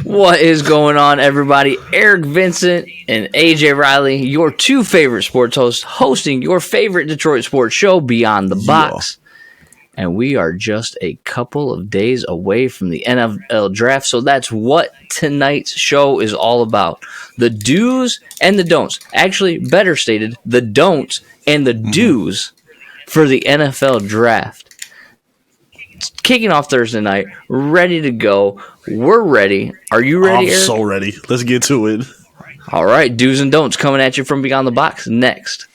What is going on, everybody? Eric Vincent and AJ Reilly, your two favorite sports hosts, hosting your favorite Detroit sports show, Beyond the Box. And we are just a couple of days away from the NFL draft, so that's what tonight's show is all about. The do's and the don'ts. Actually, better stated, the don'ts and the do's for the NFL draft. It's kicking off Thursday night, ready to go. We're ready. Are you ready, Eric? I'm so ready. Let's get to it. All right, do's and don'ts coming at you from Beyond the Box next.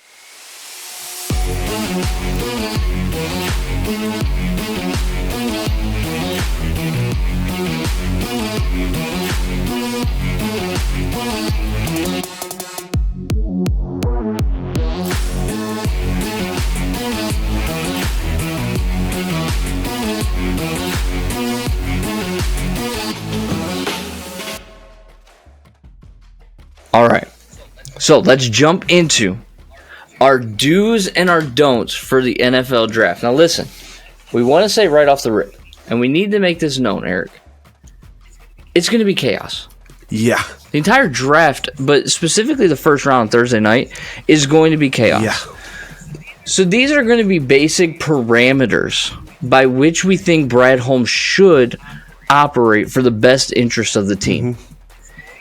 All right, so let's jump into our do's and our don'ts for the NFL draft. Now listen, we want to say right off the rip, and we need to make this known, Eric. It's going to be chaos. Yeah. The entire draft, but specifically the first round on Thursday night, is going to be chaos. Yeah. So these are going to be basic parameters by which we think Brad Holmes should operate for the best interest of the team. Mm-hmm.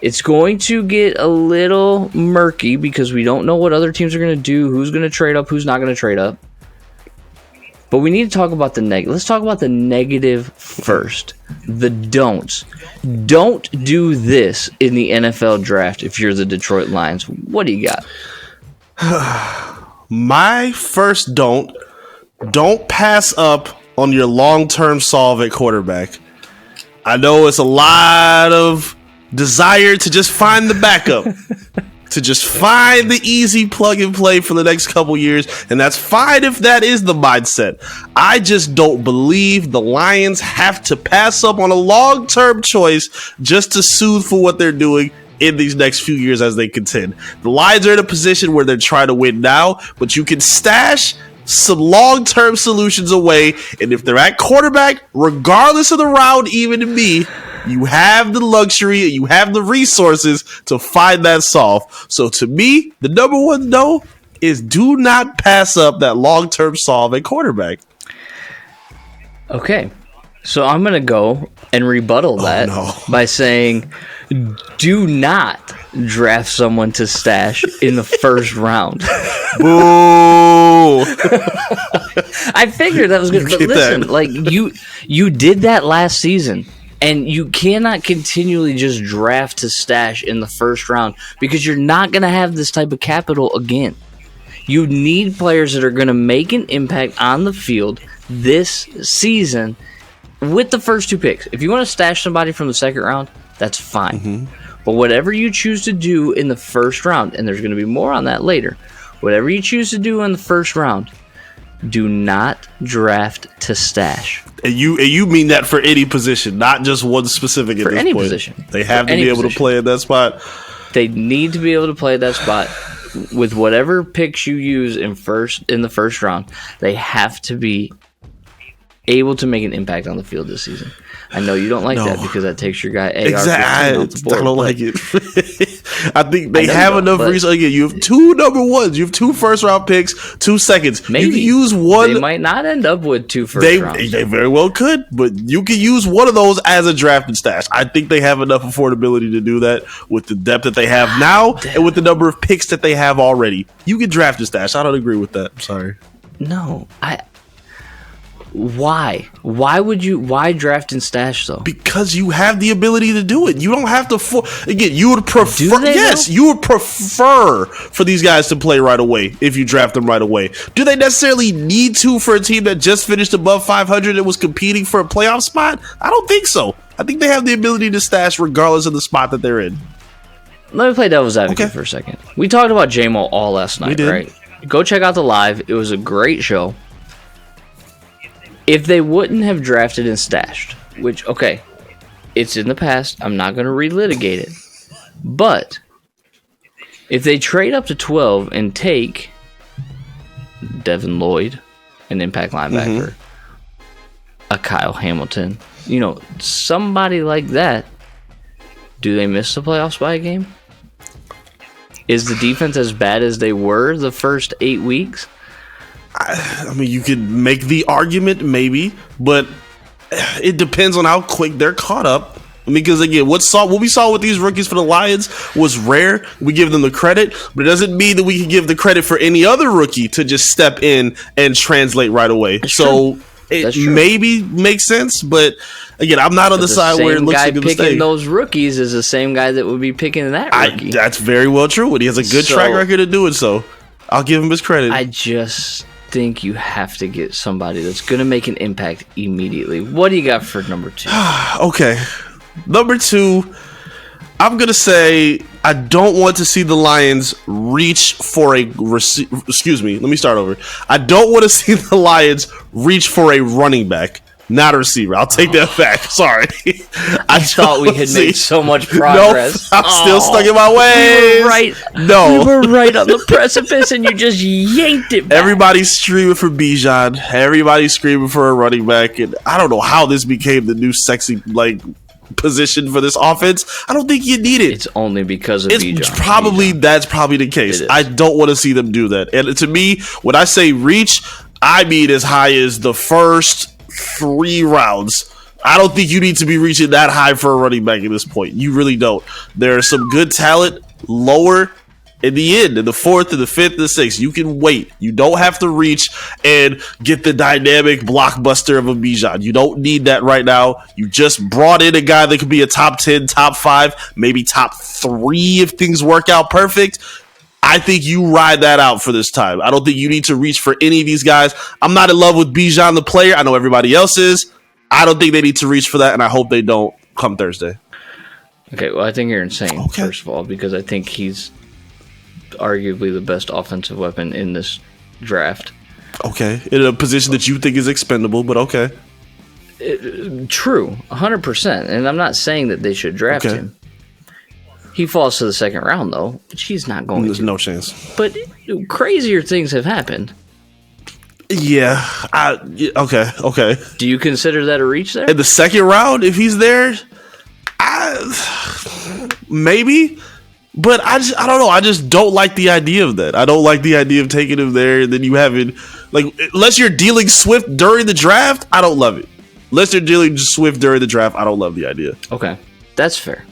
It's going to get a little murky because we don't know what other teams are going to do, who's going to trade up, who's not going to trade up. But we need to talk about the negative. Let's talk about the negative first. The don'ts. Don't do this in the NFL draft if you're the Detroit Lions. What do you got? My first don't pass up on your long-term solve at quarterback. I know it's a lot of desire to just find the backup, to just find the easy plug and play for the next couple years, and that's fine if that is the mindset. I just don't believe the Lions have to pass up on a long-term choice just to soothe for what they're doing in these next few years as they contend. The Lions are in a position where they're trying to win now, but you can stash some long-term solutions away, and if they're at quarterback, regardless of the round, even to me, you have the luxury, you have the resources to find that solve. So to me, the number one no is do not pass up that long-term solve at quarterback. Okay, so I'm going to go and rebuttal that by saying do not draft someone to stash in the first round. Boo! I figured that was good, but listen, like you did that last season. And you cannot continually just draft to stash in the first round because you're not going to have this type of capital again. You need players that are going to make an impact on the field this season with the first two picks. If you want to stash somebody from the second round, that's fine. Mm-hmm. But whatever you choose to do in the first round, and there's going to be more on that later, whatever you choose to do in the first round, do not draft to stash. And you mean that for any position, not just one specific at for this any point. Position. They have to be able to play in that spot. They need to be able to play that spot with whatever picks you use in the first round. They have to be able to make an impact on the field this season. I know you don't like that because that takes your guy AR. Exactly. Off the board, I don't like it. I think they have enough resources. Again, you have two number ones. You have two first round picks, 2 seconds. Maybe you can use one. They might not end up with two first rounds. They very well could, but you can use one of those as a draft and stash. I think they have enough affordability to do that with the depth that they have now and with the number of picks that they have already. You can draft and stash. I don't agree with that. I'm sorry. No, Why? Why draft and stash though? Because you have the ability to do it. You don't have to. Again, you would prefer. Yes, you would prefer for these guys to play right away if you draft them right away. Do they necessarily need to for a team that just finished above 500 and was competing for a playoff spot? I don't think so. I think they have the ability to stash regardless of the spot that they're in. Let me play devil's advocate for a second. We talked about J-Mo all last night, right? Go check out the live. It was a great show. If they wouldn't have drafted and stashed, which, okay, it's in the past. I'm not going to relitigate it. But if they trade up to 12 and take Devin Lloyd, an impact linebacker, a Kyle Hamilton, somebody like that, Do they miss the playoffs by a game? Is the defense as bad as they were the first 8 weeks? I mean, you could make the argument, maybe, but it depends on how quick they're caught up. Because again, what we saw with these rookies for the Lions was rare. We give them the credit, but it doesn't mean that we can give the credit for any other rookie to just step in and translate right away. That's so true. It maybe makes sense, but again, I'm not on the side where it looks like a mistake. Picking those rookies is the same guy that would be picking that rookie. That's very well true, and he has a good track record of doing so. I'll give him his credit. I just think you have to get somebody that's going to make an impact immediately. What do you got for number 2? Okay. Number 2, I'm going to say I don't want to see the Lions reach for a excuse me, let me start over. I don't want to see the Lions reach for a running back, not a receiver. I'll take that back. Sorry. I thought we had made so much progress. Nope, I'm still stuck in my ways. We were right. No. We were right on the precipice, and you just yanked it back. Everybody's screaming for Bijan. Everybody's screaming for a running back. And I don't know how this became the new sexy, position for this offense. I don't think you need it. It's only because of Bijan. That's probably the case. I don't want to see them do that. And to me, when I say reach, I mean as high as the first 3 rounds. I don't think you need to be reaching that high for a running back at this point. You really don't. There's some good talent lower in the end, in the 4th, and the 5th, and the 6th. You can wait. You don't have to reach and get the dynamic blockbuster of a Bijan. You don't need that right now. You just brought in a guy that could be a top 10, top 5, maybe top 3 if things work out perfect. I think you ride that out for this time. I don't think you need to reach for any of these guys. I'm not in love with Bijan the player. I know everybody else is. I don't think they need to reach for that, and I hope they don't come Thursday. Okay, well, I think you're insane, first of all, because I think he's arguably the best offensive weapon in this draft. Okay, in a position that you think is expendable, but okay. True, 100%. And I'm not saying that they should draft him. He falls to the 2nd round, though, which he's not going to. There's no chance. But crazier things have happened. Yeah. Okay. Do you consider that a reach there? In the 2nd round, if he's there, maybe. But I don't know. I just don't like the idea of that. I don't like the idea of taking him there and then you having, unless you're dealing Swift during the draft, I don't love it. Unless you're dealing Swift during the draft, I don't love the idea. Okay. That's fair.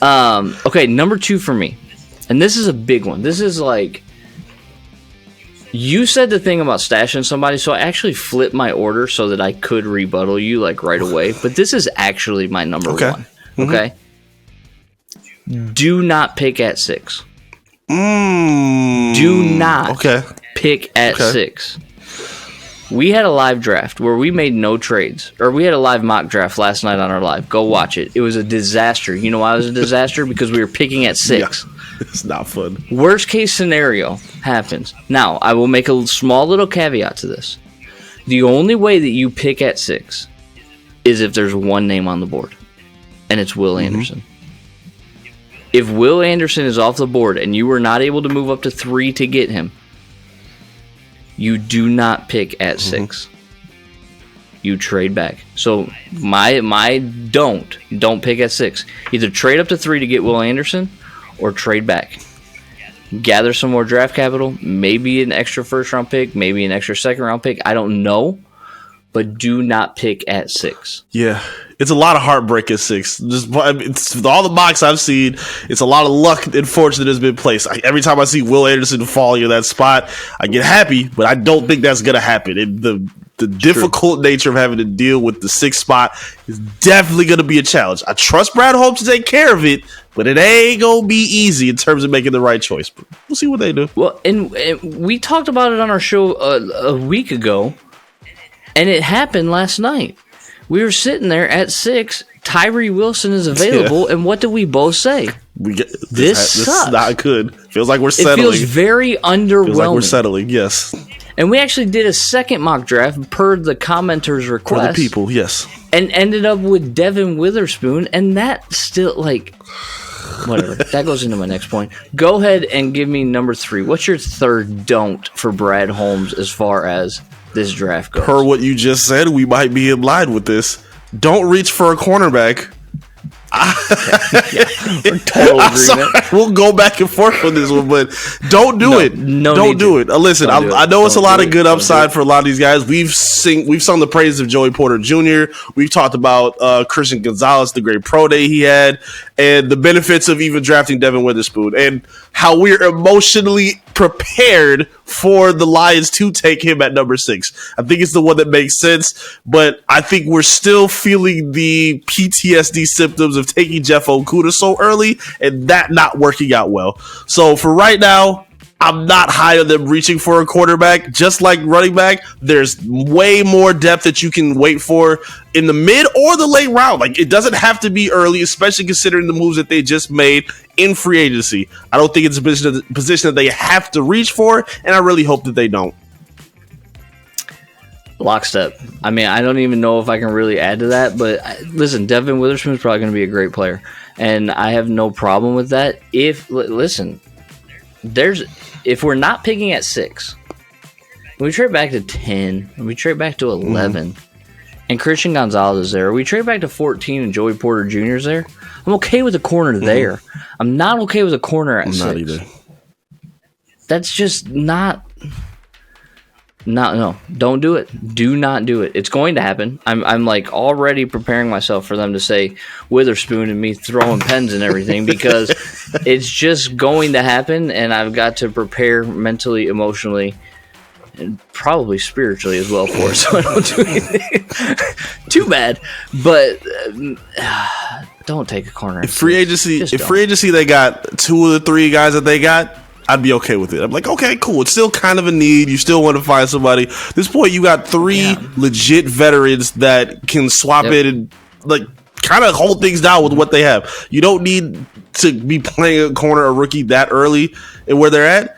Okay, number 2 for me. And this is a big one. This is you said the thing about stashing somebody, so I actually flipped my order so that I could rebuttal you right away. But this is actually my number 1. Mm-hmm. Okay? Do not pick at 6. Do not pick at 6. We had a live draft where we made no trades. Or we had a live mock draft last night on our live. Go watch it. It was a disaster. You know why it was a disaster? Because we were picking at 6. Yeah, it's not fun. Worst case scenario happens. Now, I will make a small little caveat to this. The only way that you pick at 6 is if there's one name on the board. And it's Will Anderson. If Will Anderson is off the board and you were not able to move up to 3 to get him, you do not pick at 6. You trade back. So my don't pick at 6. Either trade up to 3 to get Will Anderson or trade back. Gather some more draft capital, maybe an extra 1st round pick, maybe an extra 2nd round pick. I don't know. But do not pick at 6. Yeah, it's a lot of heartbreak at 6. With all the mocks I've seen, it's a lot of luck and fortune that has been placed. Every time I see Will Anderson fall in that spot, I get happy, but I don't think that's going to happen. And the difficult nature of having to deal with the 6th spot is definitely going to be a challenge. I trust Brad Holmes to take care of it, but it ain't going to be easy in terms of making the right choice. But we'll see what they do. Well, and we talked about it on our show a week ago. And it happened last night. We were sitting there at 6. Tyree Wilson is available, and what did we both say? This sucks. This is not good. Feels like we're settling. It feels very underwhelming. Feels like we're settling, yes. And we actually did a 2nd mock draft per the commenters' request. For the people, yes. And ended up with Devin Witherspoon, and that still, whatever. That goes into my next point. Go ahead and give me number 3. What's your 3rd don't for Brad Holmes as far as this draft goes? Per what you just said, we might be in line with this. Don't reach for a cornerback We're total agreement. We'll go back and forth on this one, but don't do it. No, don't do it. Listen, I know it's a lot of good upside for a lot of these guys. We've sung the praises of Joey Porter Jr. We've talked about Christian Gonzalez, the great pro day he had, and the benefits of even drafting Devin Witherspoon, and how we're emotionally prepared for the Lions to take him at number 6. I think it's the one that makes sense, but I think we're still feeling the PTSD symptoms of taking Jeff Okudah so early and that not working out well. So for right now, I'm not high on them reaching for a quarterback. Just like running back, there's way more depth that you can wait for in the mid or the late round. Like, it doesn't have to be early, especially considering the moves that they just made in free agency. I don't think it's a position that they have to reach for, and I really hope that they don't. Lockstep. I mean, I don't even know if I can really add to that, but listen, Devin Witherspoon is probably going to be a great player, and I have no problem with that. If we're not picking at 6, we trade back to 10, and we trade back to 11, and Christian Gonzalez is there, we trade back to 14 and Joey Porter Jr. is there, I'm okay with a corner there. I'm not okay with a corner at 6. Not either. That's just not... No, don't do it. Do not do it. It's going to happen. I'm like already preparing myself for them to say Witherspoon and me throwing pens and everything because it's just going to happen, and I've got to prepare mentally, emotionally, and probably spiritually as well for it, so I don't do anything too bad. But don't take a corner. If free agency they got 2 of the 3 guys that they got, I'd be okay with it. I'm like, okay, cool. It's still kind of a need. You still want to find somebody. At this point, you got 3 legit veterans that can swap it and like kind of hold things down with what they have. You don't need to be playing a corner or rookie that early and where they're at.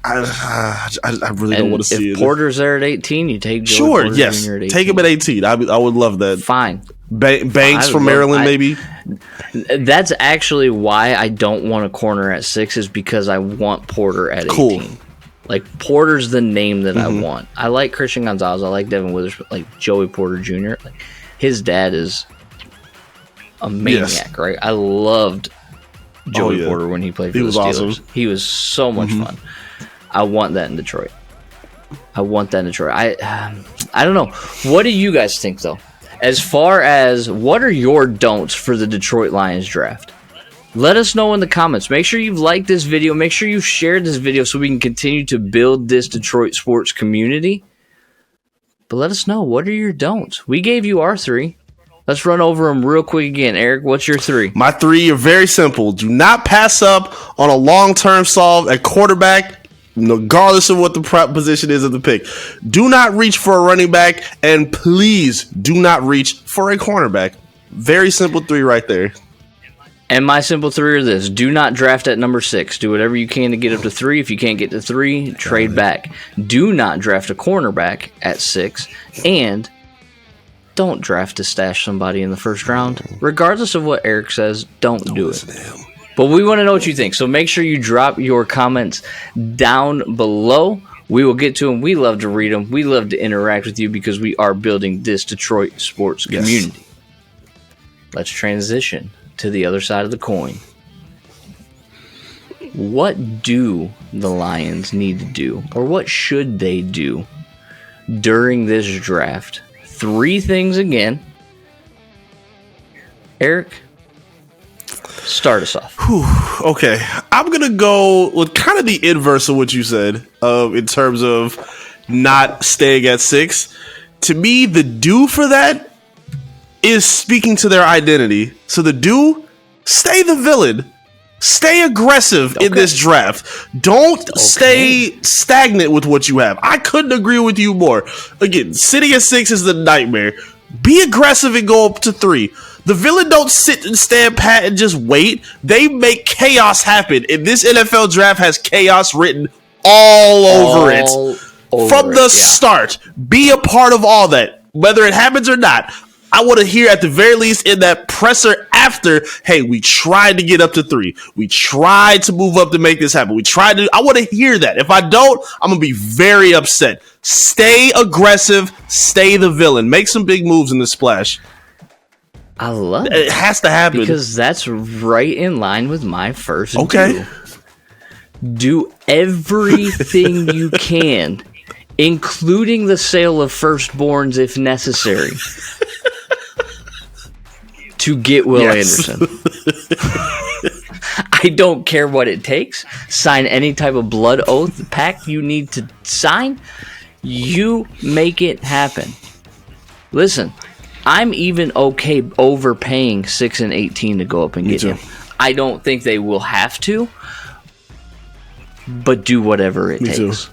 I really don't want to see it. If Porter's there at 18, you take Joey Porter yes, Jr. at 18. Take him at 18. I would love that. Fine. Banks from Maryland, maybe. That's actually why I don't want a corner at 6 is because I want Porter at 18. Like, Porter's the name that I want. I like Christian Gonzalez. I like Devin Witherspoon. Like Joey Porter Jr. Like, his dad is a maniac, right? I loved Joey Porter when he played for the Steelers. Awesome. He was so much fun. I want that in Detroit. I don't know. What do you guys think, though? As far as what are your don'ts for the Detroit Lions draft? Let us know in the comments. Make sure you've liked this video. Make sure you've shared this video so we can continue to build this Detroit sports community. But let us know, what are your don'ts? We gave you our 3. Let's run over them real quick again. Eric, what's your 3? My 3 are very simple. Do not pass up on a long-term solve at quarterback, regardless of what the prep position is of the pick. Do not reach for a running back, and please do not reach for a cornerback. Very simple 3 right there. And my simple 3 are this. Do not draft at number 6. Do whatever you can to get up to 3. If you can't get to 3, trade back. Do not draft a cornerback at 6. And don't draft to stash somebody in the first round. Regardless of what Eric says, don't do it. But we want to know what you think. So make sure you drop your comments down below. We will get to them. We love to read them. We love to interact with you because we are building this Detroit sports community. Let's transition to the other side of the coin. What do the Lions need to do, or what should they do during this draft? 3 things again. Eric, start us off. Okay, I'm going to go with kind of the inverse of what you said in terms of not staying at 6. To me, the do for that is speaking to their identity. So the do, stay the villain. Stay aggressive in this draft. Don't stay stagnant with what you have. I couldn't agree with you more. Again, sitting at 6 is the nightmare. Be aggressive and go up to 3. The villain don't sit and stand pat and just wait. They make chaos happen. And this NFL draft has chaos written all over it. From the start. Be a part of all that. Whether it happens or not. I want to hear at the very least in that presser after, hey, we tried to get up to 3. We tried to move up to make this happen. I want to hear that. If I don't, I'm going to be very upset. Stay aggressive. Stay the villain. Make some big moves in the splash. I love it. It has to happen. Because that's right in line with my first Okay. Do everything you can, including the sale of firstborns if necessary, to get Will Anderson. I don't care what it takes. Sign any type of blood oath pact you need to sign. You make it happen. Listen, I'm even okay overpaying 6 and 18 to go up and get him. I don't think they will have to, but do whatever it takes.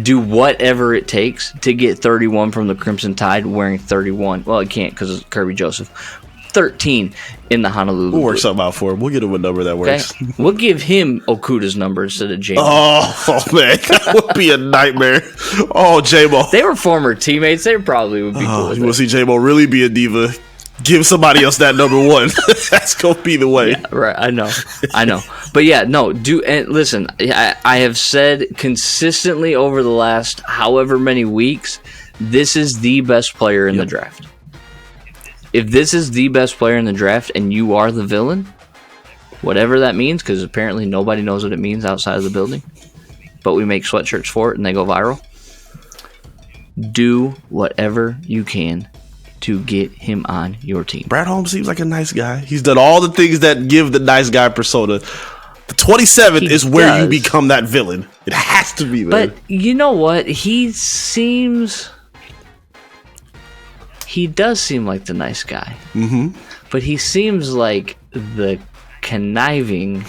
Do whatever it takes to get 31 from the Crimson Tide wearing 31. Well, it can't because it's Kirby Joseph. 13 in the Honolulu. We'll work something out for him. We'll get him a number that works. Okay? We'll give him Okuda's number instead of J-Mo. Oh, man. That would be a nightmare. Oh, J-Mo. They were former teammates. They probably would be cool with You it. want to see J-Mo really be a diva? Give somebody else that number 1. That's going to be the way. Yeah, right. I know. But yeah, no, and listen, I have said consistently over the last however many weeks, this is the best player in the draft. If this is the best player in the draft and you are the villain, whatever that means, because apparently nobody knows what it means outside of the building, but we make sweatshirts for it and they go viral, do whatever you can to get him on your team. Brad Holmes seems like a nice guy. He's done all the things that give the nice guy persona. The 27 is where you become that villain. It has to be, man. But you know what? He does seem like the nice guy. Mm-hmm. But he seems like the conniving,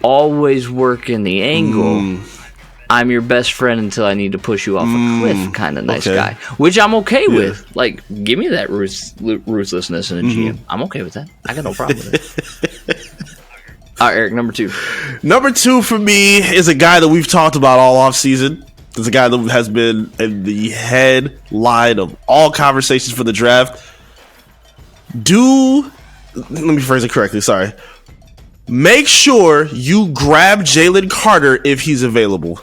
always working the angle. I'm your best friend until I need to push you off a cliff kind of nice guy. Which I'm okay with. Like, give me that ruthlessness in a GM. I'm okay with that. I got no problem with it. All right, Eric, number 2. Number 2 for me is a guy that we've talked about all offseason. It's a guy that has been in the headline of all conversations for the draft. Let me phrase it correctly, sorry. Make sure you grab Jalen Carter if he's available.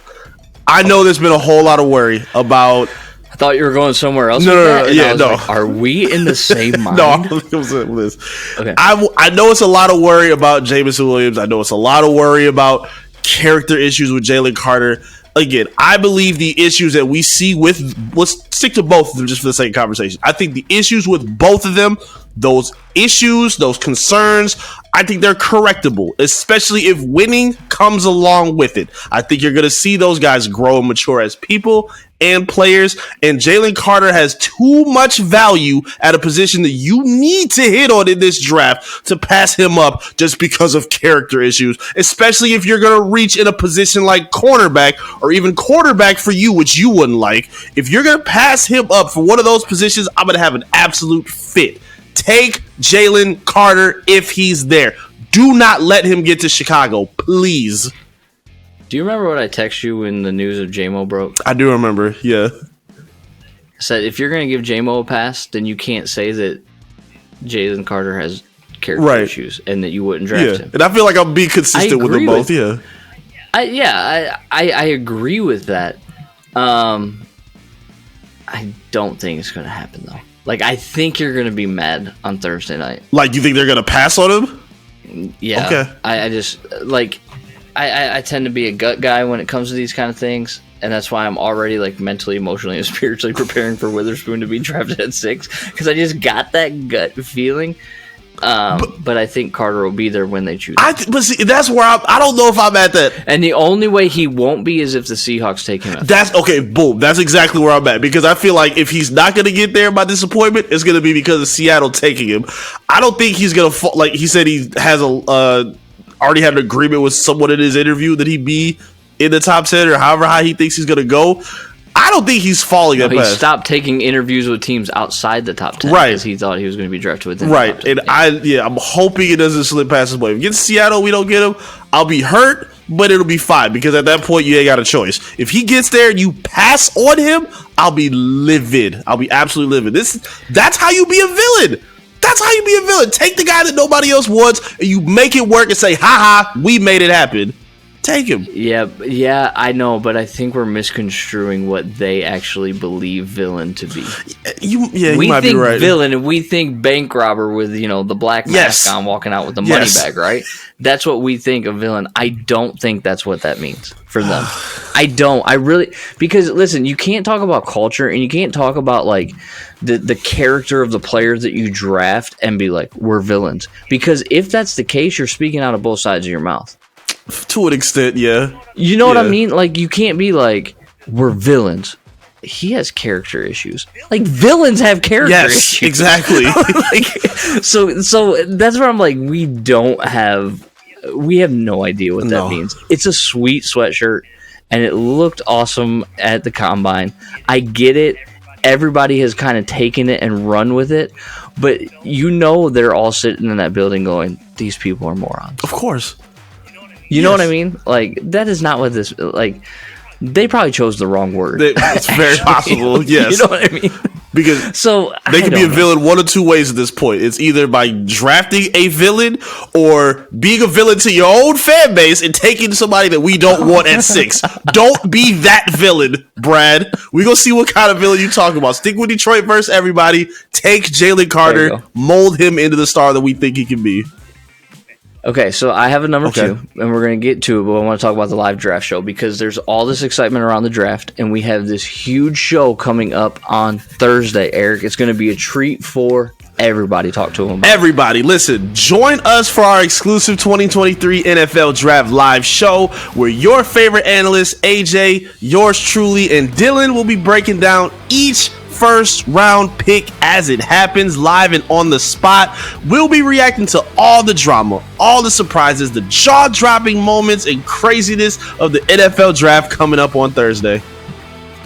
I know there's been a whole lot of worry about... I thought you were going somewhere else. No. Like, are we in the same mind? No, I'm with this. Okay. I know it's a lot of worry about Jameson Williams. I know it's a lot of worry about character issues with Jalen Carter. Again, I believe the issues that we see let's stick to both of them just for the sake of conversation. I think the issues with both of them, those issues, those concerns, I think they're correctable, especially if winning comes along with it. I think you're going to see those guys grow and mature as people and players, and Jalen Carter has too much value at a position that you need to hit on in this draft to pass him up just because of character issues, especially if you're going to reach in a position like cornerback or even quarterback for you, which you wouldn't like. If you're going to pass him up for one of those positions, I'm going to have an absolute fit. Take Jalen Carter if he's there. Do not let him get to Chicago, please. Do you remember what I texted you when the news of J-Mo broke? I do remember, yeah. I said, if you're going to give J-Mo a pass, then you can't say that Jalen Carter has character issues and that you wouldn't draft him. And I feel like I'll be consistent with them both, I agree with that. I don't think it's going to happen, though. Like, I think you're going to be mad on Thursday night. Like, you think they're going to pass on him? Yeah. Okay. I just, like... I tend to be a gut guy when it comes to these kind of things, and that's why I'm already like mentally, emotionally, and spiritually preparing for Witherspoon to be drafted at 6 because I just got that gut feeling. But I think Carter will be there when they choose. But see, that's where I don't know if I'm at that. And the only way he won't be is if the Seahawks take him out. That's okay. Boom. That's exactly where I'm at because I feel like if he's not going to get there by disappointment, it's going to be because of Seattle taking him. I don't think he's going to fall. Like he said, he has already had an agreement with someone in his interview that he be in the top 10 or however high he thinks he's going to go. I don't think he's falling at He best. stopped taking interviews with teams outside the top 10 because he thought he was going to be drafted within the top 10. And I'm hoping it doesn't slip past his way. If against Seattle, we don't get him, I'll be hurt, but it'll be fine because at that point, you ain't got a choice. If he gets there and you pass on him, I'll be livid. I'll be absolutely livid. That's how you be a villain. That's how you be a villain. Take the guy that nobody else wants and you make it work and say, ha, we made it happen. Take him. Yeah, I know, but I think we're misconstruing what they actually believe villain to be. You we might think be right. Villain, and we think bank robber with the black mask on, walking out with the money bag, right? That's what we think of villain. I don't think that's what that means for them. I don't. I really, because listen, you can't talk about culture and you can't talk about like the character of the players that you draft and be like, we're villains. Because if that's the case, you're speaking out of both sides of your mouth. To an extent, yeah. You know what I mean? Like, you can't be like, we're villains. He has character issues. Like, villains have character issues. Yes, exactly. So that's where I'm like, we have no idea what that means. It's a sweet sweatshirt, and it looked awesome at the combine. I get it. Everybody has kind of taken it and run with it, but they're all sitting in that building going, these people are morons. Of course. You know what I mean? Like, that is not what this, like, they probably chose the wrong word. It's very possible, yes. You know what I mean? Because they can be a villain one of two ways at this point. It's either by drafting a villain or being a villain to your own fan base and taking somebody that we don't want at 6. Don't be that villain, Brad. We're going to see what kind of villain you talking about. Stick with Detroit versus everybody. Take Jalen Carter. Mold him into the star that we think he can be. Okay, so I have a number 2, and we're going to get to it, but I want to talk about the live draft show because there's all this excitement around the draft, and we have this huge show coming up on Thursday, Eric. It's going to be a treat for everybody. Talk to them about everybody. Listen, join us for our exclusive 2023 NFL Draft Live show where your favorite analysts, AJ, yours truly, and Dylan will be breaking down each first round pick as it happens, live and on the spot. We'll be reacting to all the drama, all the surprises, the jaw-dropping moments and craziness of the NFL draft coming up on Thursday.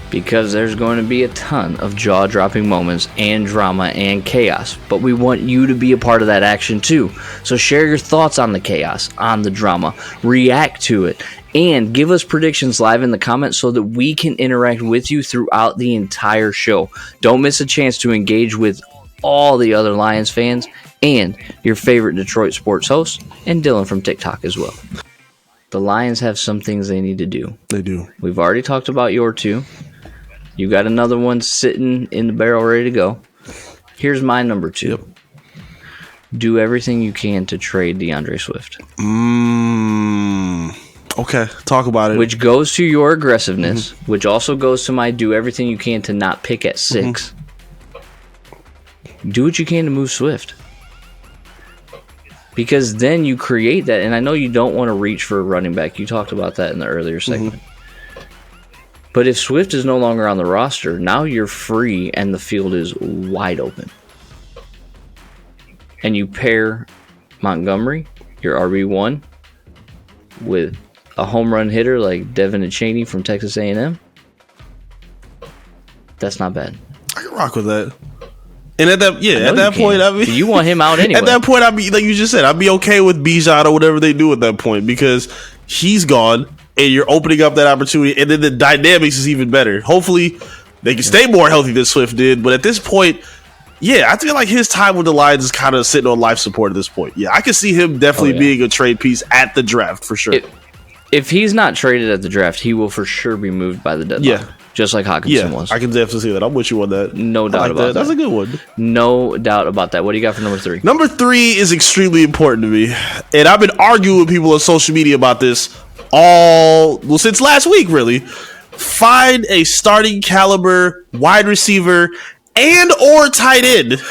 Because there's going to be a ton of jaw-dropping moments and drama and chaos, but we want you to be a part of that action too. So share your thoughts on the chaos, on the drama, react to it, and give us predictions live in the comments so that we can interact with you throughout the entire show. Don't miss a chance to engage with all the other Lions fans and your favorite Detroit sports host and Dylan from TikTok as well. The Lions have some things they need to do. They do. We've already talked about your 2. You got another one sitting in the barrel ready to go. Here's my number 2. Yep. Do everything you can to trade DeAndre Swift. Okay, talk about it. Which goes to your aggressiveness, which also goes to my do everything you can to not pick at 6. Do what you can to move Swift. Because then you create that, and I know you don't want to reach for a running back. You talked about that in the earlier segment. But if Swift is no longer on the roster, now you're free and the field is wide open. And you pair Montgomery, your RB1, with a home run hitter like Devin Achaney from Texas A&M. That's not bad. I can rock with that. And at that point, I mean, you want him out anyway. At that point, I'd be like you just said, I'd be okay with Bijan or whatever they do at that point because he's gone and you're opening up that opportunity, and then the dynamics is even better. Hopefully, they can stay more healthy than Swift did, but at this point, I feel like his time with the Lions is kind of sitting on life support at this point. Yeah, I can see him definitely being a trade piece at the draft for sure. If he's not traded at the draft, he will for sure be moved by the deadline. Yeah. Just like Hawkinson was. I can definitely see that. I'm with you on that. No doubt about that. That's a good one. No doubt about that. What do you got for number 3? Number 3 is extremely important to me. And I've been arguing with people on social media about this since last week, really. Find a starting caliber wide receiver and or tight end.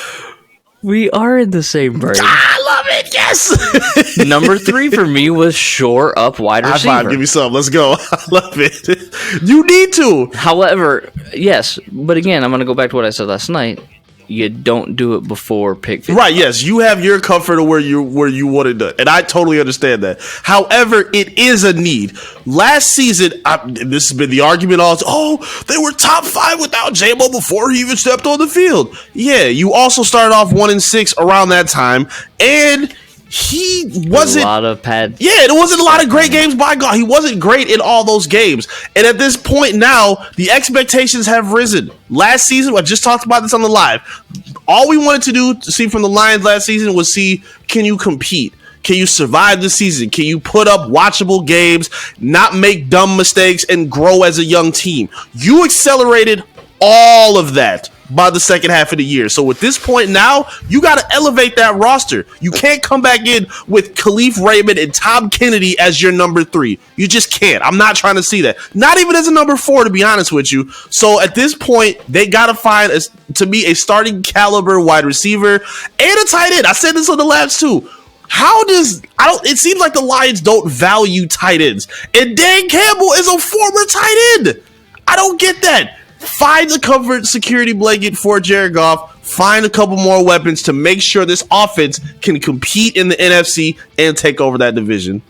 We are in the same break. I love it. Yes. Number 3 for me was shore up wide receiver. High five. Give me some. Let's go. I love it. You need to. However, yes, but again, I'm going to go back to what I said last night. You don't do it before pick 50. Right, yes. You have your comfort of where you want it done. And I totally understand that. However, it is a need. Last season, this has been the argument they were top 5 without J-Mo before he even stepped on the field. Yeah, you also started off 1-6 around that time. And he wasn't a lot of pads. Yeah, there wasn't a lot of great games by God. He wasn't great in all those games. And at this point now, the expectations have risen. Last season, I just talked about this on the live. All we wanted to see from the Lions last season was see, can you compete? Can you survive the season? Can you put up watchable games, not make dumb mistakes, and grow as a young team? You accelerated all of that by the second half of the year. So at this point now, you got to elevate that roster. You can't come back in with Khalif Raymond and Tom Kennedy as your number 3. You just can't. I'm not trying to see that. Not even as a number 4, to be honest with you. So at this point, they got to find, to me, a starting caliber wide receiver and a tight end. I said this on the last two. It seems like the Lions don't value tight ends. And Dan Campbell is a former tight end. I don't get that. Find a comfort security blanket for Jared Goff. Find a couple more weapons to make sure this offense can compete in the NFC and take over that division.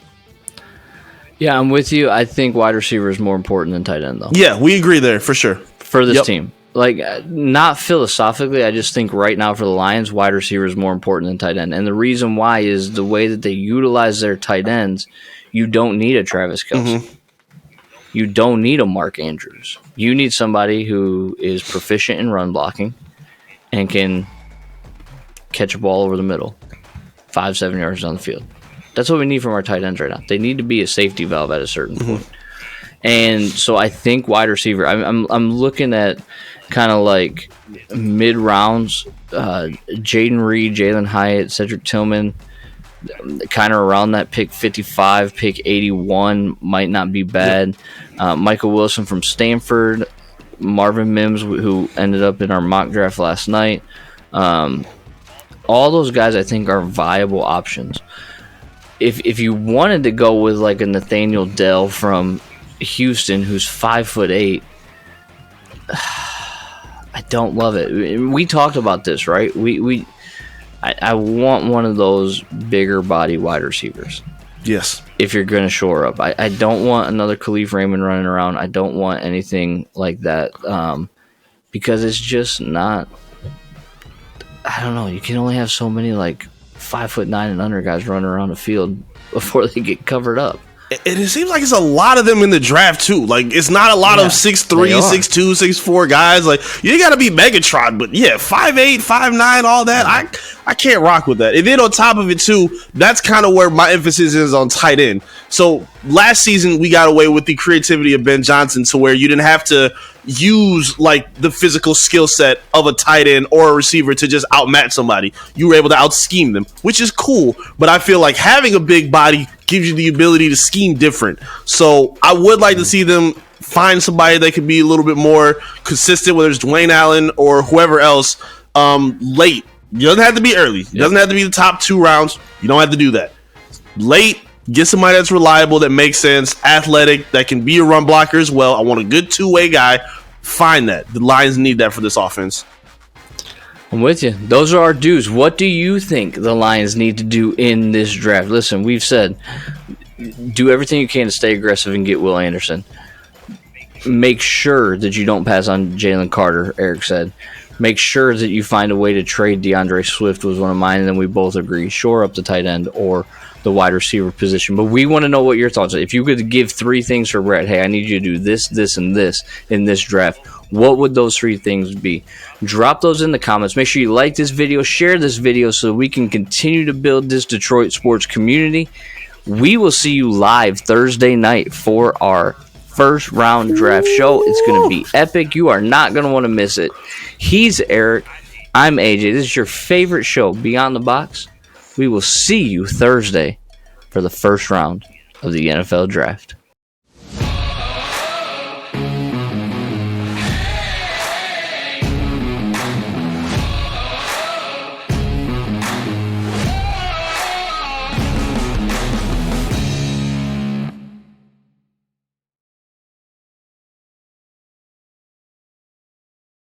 Yeah, I'm with you. I think wide receiver is more important than tight end, though. Yeah, we agree there for sure. For this team. Like, not philosophically, I just think right now for the Lions, wide receiver is more important than tight end. And the reason why is the way that they utilize their tight ends, you don't need a Travis Kelce. Mm-hmm. You don't need a Mark Andrews. You need somebody who is proficient in run blocking and can catch a ball over the middle, 5-7 yards down the field. That's what we need from our tight ends right now. They need to be a safety valve at a certain point. And so I think wide receiver, I'm looking at kind of like mid rounds, Jaden Reed, Jalen Hyatt, Cedric Tillman, kind of around that pick 55, pick 81 might not be bad. Michael Wilson from Stanford, Marvin Mims, who ended up in our mock draft last night. All those guys I think are viable options. If you wanted to go with like a Nathaniel Dell from Houston, who's 5'8", I don't love it. We talked about this, right? I want one of those bigger body wide receivers. Yes. If you're going to shore up. I don't want another Khalif Raymond running around. I don't want anything like that because it's just not – I don't know. You can only have so many like 5'9" and under guys running around the field before they get covered up. It seems like it's a lot of them in the draft, too. Like, it's not a lot of 6'3", 6'2", 6'4" guys. Like, you got to be Megatron, but yeah, 5'8", 5'9", all that. I can't rock with that. And then on top of it, too, that's kind of where my emphasis is on tight end. So last season, we got away with the creativity of Ben Johnson to where you didn't have to use like the physical skill set of a tight end or a receiver to just outmatch somebody. You were able to out-scheme them, which is cool. But I feel like having a big body gives you the ability to scheme different. So I would like to see them find somebody that could be a little bit more consistent, whether it's Dwayne Allen or whoever else, late. It doesn't have to be early. It doesn't have to be the top 2 rounds. You don't have to do that. Late, get somebody that's reliable, that makes sense, athletic, that can be a run blocker as well. I want a good two-way guy. Find that. The Lions need that for this offense. I'm with you. Those are our dues. What do you think the Lions need to do in this draft? Listen, we've said do everything you can to stay aggressive and get Will Anderson. Make sure that you don't pass on Jalen Carter, Eric said. Make sure that you find a way to trade DeAndre Swift was one of mine, and then we both agree. Shore up the tight end or the wide receiver position. But we want to know what your thoughts are. If you could give 3 things for Brett, hey, I need you to do this, this, and this in this draft, what would those 3 things be? Drop those in the comments. Make sure you like this video, share this video so we can continue to build this Detroit sports community. We will see you live Thursday night for our first round draft show. It's going to be epic. You are not going to want to miss it. He's Eric. I'm AJ. This is your favorite show, Beyond the Box. We will see you Thursday for the first round of the NFL Draft.